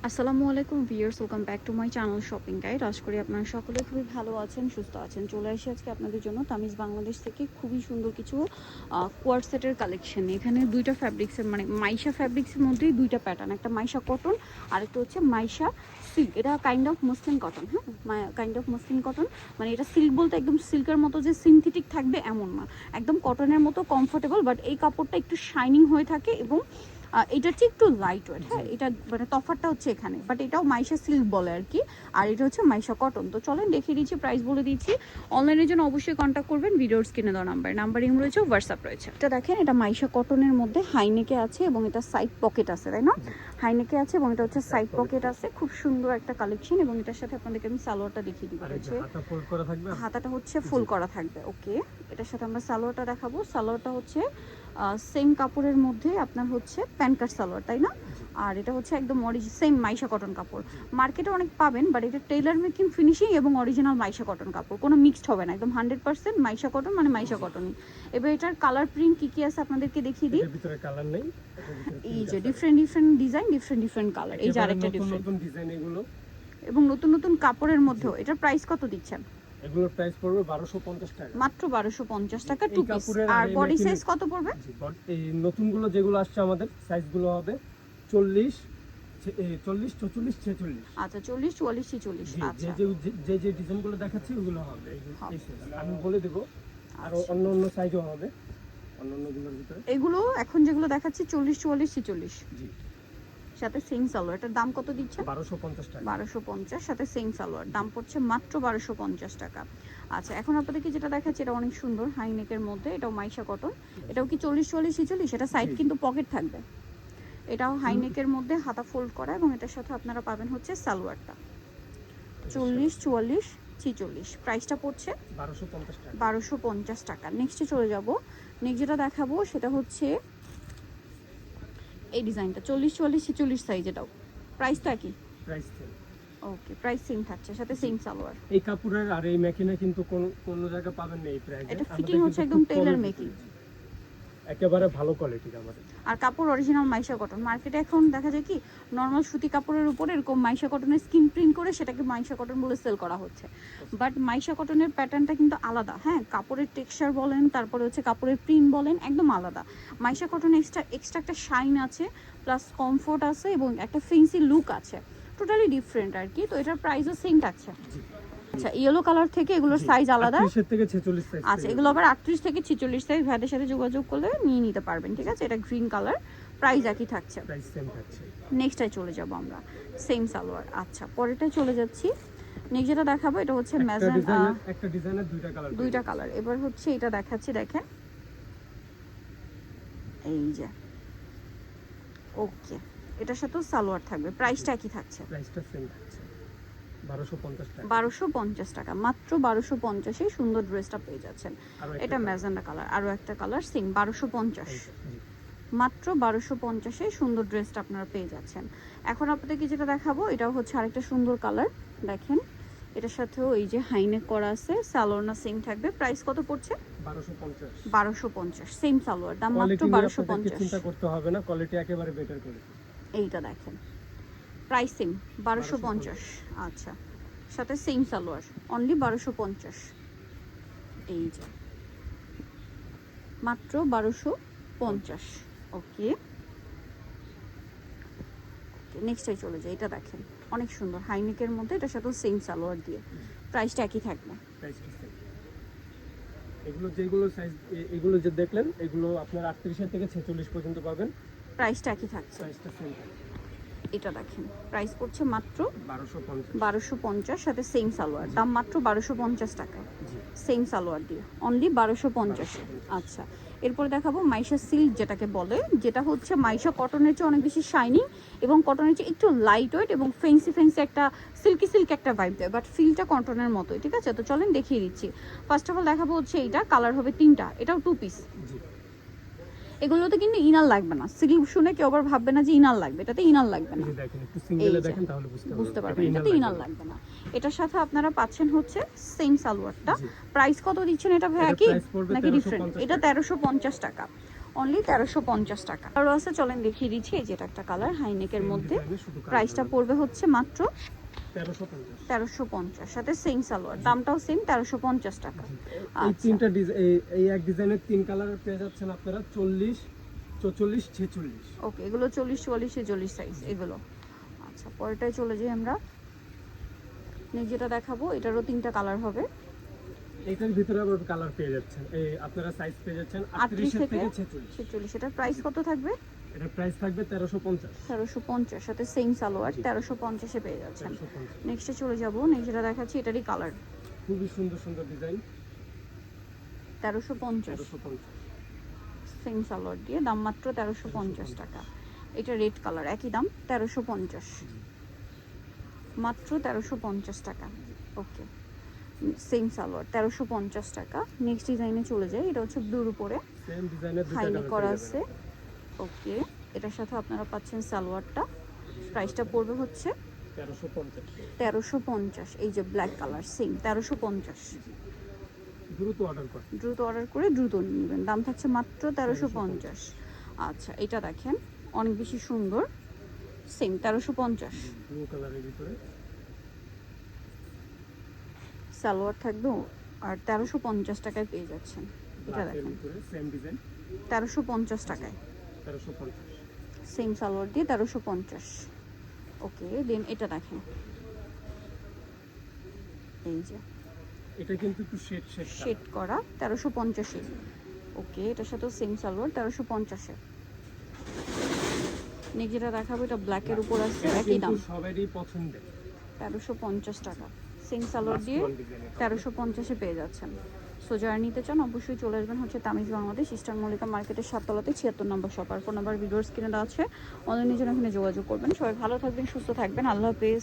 আসসালামু আলাইকুম viewers, welcome back to my channel shopping guide. আশা করি আপনারা সকলে খুবই ভালো আছেন, সুস্থ আছেন। চলে আসি আজকে আপনাদের জন্য তামিজ বাংলাদেশ থেকে খুবই সুন্দর কিছু কোয়ার সেটের কালেকশন। এখানে দুইটা ফ্যাব্রিক্সের মানে মাইশা ফ্যাব্রিক্সের মধ্যেই দুইটা প্যাটার্ন, একটা মাইশা কটন আর একটা হচ্ছে মাইশা সিল্ক। এটা কাইন্ড অফ মসলিন কটন, হ্যাঁ কাইন্ড অফ মসলিন কটন। মানে এটা সিল্ক বলতে একদম সিল্কের মতো যে সিনথেটিক থাকবে এমন না, একদম কটনের মতো কমফোর্টেবল, বাট এই কাপড়টা একটু শাইনিং হয়ে থাকে এবং এটা হচ্ছে একটু লাইট ওয়েট। হ্যাঁ, এটা মানে তফাৎটা হচ্ছে এখানে, বাট এটাও মাইশা সিল্ক বলে আর কি। আর এটা হচ্ছে মাইশা কটন। তো চলেন দেখিয়ে দিচ্ছি, প্রাইস বলে দিচ্ছি। অনলাইনের জন্য অবশ্যই কন্ট্যাক্ট করবেন, ভিডিওর স্ক্রিনে দেওয়া নাম্বারিং রয়েছে, হোয়াটসঅ্যাপ রয়েছে। এটা দেখেন, এটা মাইশা কটনের মধ্যে হাইনেকে আছে এবং এটা সাইড পকেট আছে, তাই না? হাইনেকে আছে এবং এটা হচ্ছে সাইড পকেট আছে। খুব সুন্দর একটা কালেকশন এবং এটার সাথে আপনাদেরকে আমি সালোয়ারটা দেখিয়ে দিব। হাতাটা হচ্ছে ফুল করা থাকবে। ওকে, এটার সাথে আমরা সালোয়ারটা দেখাবো। সালোয়ারটা হচ্ছে সেম কাপড়ের মধ্যে আপনার হচ্ছে প্যান্ট কাট সালোয়ার, তাই না? আর এটা হচ্ছে একদম সেম মাইশা কটন কাপড়। মার্কেটে অনেক পাবেন, বাট এটা টেইলার মেকিং ফিনিশিং এবং অরিজিনাল মাইশা কটন কাপড়, কোনো মিক্সড হবে না, একদম 100% মাইশা কটন মানে মাইশা কটনই। এবার এটার কালার প্রিন্ট কি কি আছে আপনাদেরকে দেখিয়ে দিই। ভিতরে কালার নেই, এই যে ডিফারেন্ট ডিজাইন, ডিফারেন্ট কালার। এই যে আরেকটা ডিফারেন্ট ডিজাইন এগুলো, এবং নতুন কাপড়ের মধ্যেও। এটার প্রাইস কত দিচ্ছেন? এগুলোর প্রাইস পড়বে 1250 টাকা, মাত্র 1250 টাকা টু পিস। আর বডি সাইজ কত পড়বে? এই নতুনগুলো যেগুলো আসছে আমাদের সাইজগুলো হবে 40, 40, 44, 46। আচ্ছা, 40, 44, 46। আচ্ছা, যে ডিজাইনগুলো দেখাচ্ছি ওগুলো হবে এই size। আমি বলে দেব, আর অন্য সাইজও হবে অন্যগুলোর ভিতরে। এগুলো এখন যেগুলো দেখাচ্ছি 40, 44, 46। জি, সাথে সেম সালোয়ার। এটার দাম কত দিচ্ছে? 1250 টাকা। 1250, সাথে সেম সালোয়ার, দাম পড়ছে মাত্র 1250 টাকা। আচ্ছা, এখন আপনাদেরকে যেটা দেখাচ্ছি এটা অনেক সুন্দর হাইনেকের মধ্যে। এটাও মাইশা কটন। এটাও কি 40, 44, 46? এটা সাইড কিন্তু পকেট থাকবে। এটাও হাইনেকের মধ্যে হাতা ফোল্ড করা এবং এটার সাথে আপনারা পাবেন হচ্ছে সালোয়ারটা। 40, 44, 46। প্রাইসটা পড়ছে 1250 টাকা। 1250 টাকা। নেক্সটে চলে যাব। নেক্সট যেটা দেখাবো সেটা হচ্ছে এই ডিজাইনটা 40, 44, 46 সাইজ। এটাও প্রাইস তো একই। Price same. Okay, price same থাকছে, সাথে সেম সালোয়ার। এই কাপড়ের আর এই মেকিনে কিন্তু কোন জায়গা পাবেন না এই প্রাইসে। এটা ফিটিং হচ্ছে একদম টেইলার মেকিং, একেবারে ভালো কোয়ালিটির আমাদের। আর কাপড় অরিজিনাল মাইশা কটন। মার্কেটে এখন দেখা যায় কি নর্মাল সুতি কাপড়ের উপর এরকম মাইশা কটনের স্কিন প্রিন্ট করে সেটাকে মাইশা কটন বলে সেল করা হচ্ছে, বাট মাইশা কটনের প্যাটার্নটা কিন্তু আলাদা। হ্যাঁ, কাপড়ের টেক্সচার বলেন, তারপরে হচ্ছে কাপড়ের প্রিন্ট বলেন, একদম আলাদা। মাইশা কটনে এক্সট্রা একটা শাইন আছে, প্লাস কমফোর্ট আছে এবং একটা ফেন্সি লুক আছে, টোটালি ডিফারেন্ট আর কি। তো এটার প্রাইসও সেম থাকছে। আচ্ছা, ইয়েলো কালার থেকে এগুলোর সাইজ আলাদা। 38 থেকে 46 সাইজ। আচ্ছা, এগুলো আবার 38 থেকে 46 সাইজ। ভাইদের সাথে যোগাযোগ করলে নিয়ে নিতে পারবেন, ঠিক আছে? এটা গ্রিন কালার, প্রাইস একই থাকছে। প্রাইস সেম থাকছে। নেক্সটটাই চলে যাব আমরা, সেম সালোয়ার। আচ্ছা, পরেরটাই চলে যাচ্ছি। নেক্সট যেটা দেখাবো এটা হচ্ছে একটা ডিজাইনের দুইটা কালার। এবার হচ্ছে এটা দেখাচ্ছি, দেখেন এই যে। ওকে, এটার সাথেও সালোয়ার থাকবে, প্রাইসটা একই থাকছে। প্রাইসটা সেম থাকছে 1250 টাকা। 1250 টাকা, মাত্র 1250 সুন্দর ড্রেসটা পেয়ে যাচ্ছেন। এটা ম্যাজেন্ডা কালার, আরো একটা কালার সেম 1250, মাত্র 1250 সুন্দর ড্রেসটা আপনারা পেয়ে যাচ্ছেন। এখন আপনাদেরকে যেটা দেখাবো এটাও হচ্ছে আরেকটা সুন্দর কালার, দেখেন। এটার সাথেও এই যে হাইনেক করা আছে, সালোয়ার সেম থাকবে। প্রাইস কত পড়ছে? 1250, সেম সালোয়ার, দাম মাত্র 1250। চিন্তা করতে হবে না, কোয়ালিটি একেবারে বেটার কোয়ালিটি। এইটা দেখেন, প্রাইস সেম 1250। আচ্ছা, সাথে সেম সালোয়ার, অনলি 1250। এই যে মাত্র 1250। ওকে, নেক্সটটাই চলে যায়। এটা দেখেন অনেক সুন্দর হাইনেকের মধ্যে, এটার সাথে সেম সালোয়ার দিয়ে, প্রাইসটা একই থাকবে। যেগুলো সাইজ এগুলো যে দেখলেন এগুলো আপনার 38 থেকে 46 পর্যন্ত পাবেন, প্রাইসটা একই থাকছে। প্রাইসটা সেম থাকছে। এটা দেখেন, প্রাইস পড়ছে মাত্র 1250, সাথে সেম সালোয়ার, দাম মাত্র 1250 টাকা, সেম সালোয়ার দিয়ে, অনলি 1250। আচ্ছা, এরপর দেখাবো মাইশা সিল্ক, যেটাকে বলে, যেটা হচ্ছে মাইশা কটনের চেয়ে অনেক বেশি শাইনিং এবং কটনের চেয়ে একটু লাইট ওয়েট এবং ফেন্সি একটা সিল্কি একটা ভাইব দেয়, বাট ফিলটা কটনের মতোই, ঠিক আছে? তো চলেন দেখিয়ে দিচ্ছি। ফার্স্ট অফ অল দেখাবো হচ্ছে এইটা, কালার হবে তিনটা, এটাও টু পিস। এগুলোতে কিন্তু ইনার লাগবে না, সিল্ক শুনে কেউ আবার ভাববে না যে ইনার লাগবে, এটাতে ইনার লাগবে না। দেখেন একটু সিঙ্গেলে দেখেন তাহলে বুঝতে পারবেন, এটাতে ইনার লাগবে না। এটার সাথে আপনারা পাচ্ছেন হচ্ছে সেম সালোয়ারটা। প্রাইস কত দিচ্ছেন এটা ভাইয়া, কি নাকি ডিফারেন্ট? এটা 1350 টাকা, অনলি 1350 টাকা। আরও আছে, চলেন দেখিয়ে দিচ্ছি। এই যেটা একটা কালার হাইনেকের মধ্যে, প্রাইসটা পড়বে হচ্ছে মাত্র 1350, সাথে সেম সালোয়ার, দামটাও সেম 1350 টাকা। এই তিনটা এই এক ডিজাইনের তিন কালার পেয়ে যাচ্ছেন আপনারা 40, 44, 46। ওকে, এগুলো 40, 44, 46 সাইজ এগুলো। আচ্ছা, পরেরটায় চলে যাই আমরা। নেক্সট যেটা দেখাবো, এটারও তিনটা কালার হবে। এটার ভিতরে আবার কালার পেয়ে যাচ্ছেন, এই আপনারা সাইজ পেয়ে যাচ্ছেন 38 38 থেকে থেকে 46। 46। এটার প্রাইস কত থাকবে? এটার প্রাইস থাকবে 1350। 1350, সাথে সেম সালোয়ার 1350-এ পেয়ে যাচ্ছেন। 1350। নেক্সটে চলে যাব। নেক্সট যেটা দেখাচ্ছি, এটারই কালার। খুবই সুন্দর সুন্দর ডিজাইন। 1350, 1350। সেম সালোয়ার দিয়ে, দাম মাত্র 1350 টাকা। এটা রেড কালার, একই দাম 1350, মাত্র 1350 টাকা। ওকে, সেম সালোয়ার 1350 টাকা। নেক্সট ডিজাইনে চলে যাই। এটা হচ্ছে ব্লুর উপরে সেম ডিজাইনের দুটো হাইনে কালার করা পেয়ে আছে। যাবেন। ওকে, এটার সাথে আপনারা পাচ্ছেন সালোয়ারটা। প্রাইসটা পড়বে হচ্ছে 1350। 1350। এই যে ব্ল্যাক কালার, সেম 1350। দ্রুত অর্ডার করুন। দ্রুত অর্ডার করে দ্রুত নিয়ে নেবেন। দাম থাকছে মাত্র 1350। আচ্ছা, এটা দেখেন, অনেক বেশি সুন্দর, সেম 1350। ব্লু কালারের ভিতরে সালোয়ার থাকবে আর 1350 টাকায় পেয়ে যাচ্ছেন। এটা ব্ল্যাকের দেখেন, ভিতরে সেম ডিজাইন 1350 টাকায়, 1350। সেম সালোয়ার দিয়ে 1350। ওকে, দেন এটা দেখেন, এই যে এটা কিন্তু একটু শেড শেড করা 1350-এ। ওকে, এটার সাথে সেম সালোয়ার 1350-এ। নেক্সট যেটা দেখাবো, এটা ব্ল্যাকের উপর আছে, একই দাম সবারই পছন্দের 1350 টাকা। সেম সালোয়ার দিয়ে 1350-এ পেয়ে যাচ্ছেন। সো যারা নিতে চান অবশ্যই চলে আসবেন হচ্ছে তামিজ বাংলাদেশ, ইস্টার্ন মল্লিকা মার্কেটের 7 তলাতে 76 নম্বর শপ। আর ফোন নাম্বার ভিডিওর স্ক্রিনে দেওয়া আছে, অনলাইনের জন্য এখানে যোগাযোগ করবেন। সবাই ভালো থাকবেন, সুস্থ থাকবেন, আল্লাহ হাফেজ।